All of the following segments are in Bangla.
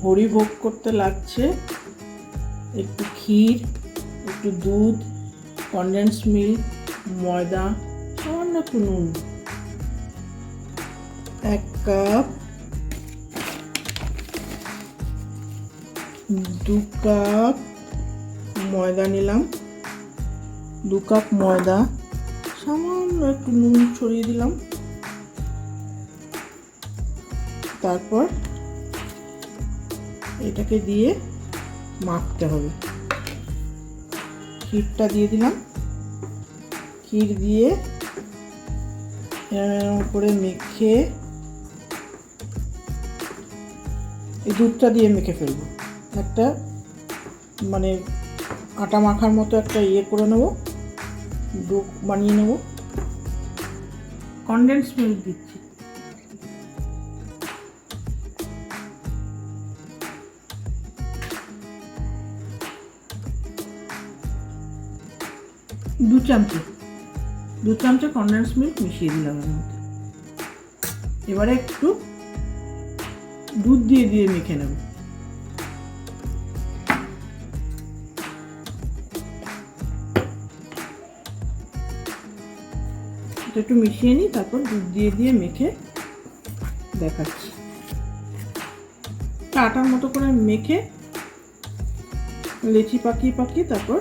হরি ভোগ করতে লাগছে একটু ক্ষীর, একটু দুধ, কনডেন্স মিল্ক, ময়দা, সামান্য একটু নুন, 1 কাপ, 2 কাপ ময়দা নিলাম, 2 কাপ ময়দা, সামান্য একটু নুন ছড়িয়ে দিলাম। তারপর এটাকে দিয়ে মাখতে হবে। ক্ষীরটা দিয়ে দিলাম, ক্ষীর দিয়ে এরকম করে মেখে এই দুধটা দিয়ে মেখে ফেলবো। একটা মানে আটা মাখার মতো একটা ইয়ে করে নেবো, ডো বানিয়ে নেবো। কনডেন্স মিল্ক দিচ্ছি, দু চামচে কনডেন্স মিল্ক মিশিয়ে দিলাম এর মধ্যে। এবারে একটু দুধ দিয়ে দিয়ে মেখে নেব। একটু মিশিয়ে নিই, তারপর দুধ দিয়ে দিয়ে মেখে দেখাচ্ছি। আটার মতো করে মেখে লেচি পাকিয়ে পাকিয়ে তারপর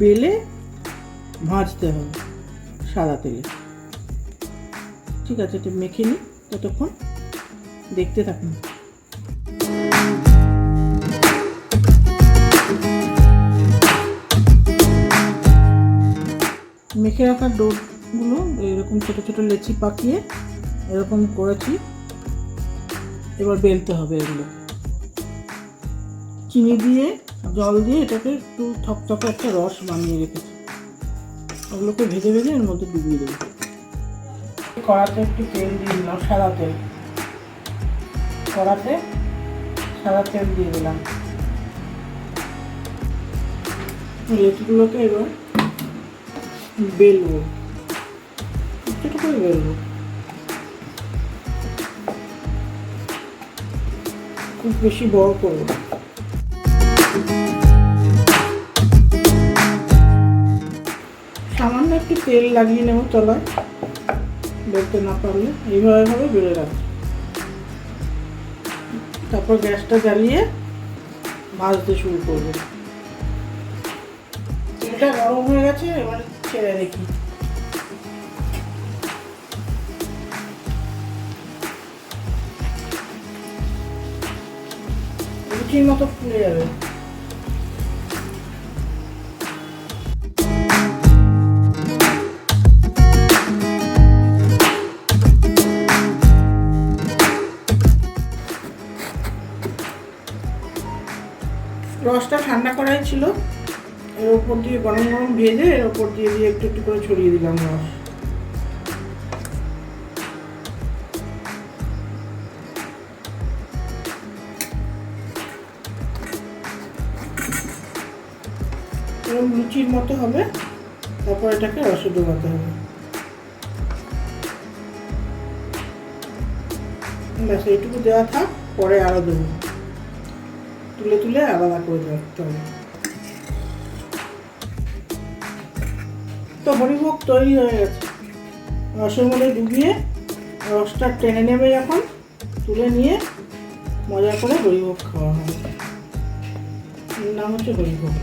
বেলে ভাজতে হবে সাদা তেলে। ঠিক আছে, এটা মেখে নিই, ততক্ষণ দেখতে থাকুন। মেখে রাখা ডোগুলো এরকম ছোট ছোট লেচি পাকিয়ে এরকম করেছি। এবার বেলতে হবে এগুলো। চিনি দিয়ে জল দিয়ে এটাকে একটু থকথকে একটা রস বানিয়ে রেখেছি। ওগুলোকে ভেজে ভেজে এর মধ্যে ডুবিয়ে দেবো। কড়াতে একটু তেল দিয়ে দিলাম, সাদা তেল। কড়াতে সাদা তেল দিয়ে দিলাম। লেচিগুলোকে এবার বেলবো, একটু করে বেলবো, খুব বেশি বড় করবো না। সামান্য একটু তেল লাগিয়ে নেব তলায়, বেলতে না পারলে এইভাবে ভাবে বেলে রাখছি। তারপর গ্যাসটা জ্বালিয়ে ভাজতে শুরু করব। তেলটা গরম হয়ে গেছে, এবার ছেড়ে দেখি। রুটির মতো ফুলে যাবে। রসটা ঠান্ডা করাই ছিল, এর ওপর দিয়ে গরম গরম ভেজে এর ওপর দিয়ে দিয়ে একটু একটু করে ছড়িয়ে দিলাম রস। এরকম লুচির মতো হবে। তারপর এটাকে রসে ডোবাতে হবে। ব্যাস, এইটুকু দেওয়া থাক, পরে আরও দেবো। তুলে তুলে আলাদা করে রাখতে হবে। তো হরিভোগ তৈরি হয়ে গেছে। রসের মধ্যে ডুবিয়ে রসটা টেনে নেবে, যখন তুলে নিয়ে মজা করে হরিভোগ খাওয়া হবে। এর নাম হচ্ছে হরিভোগ।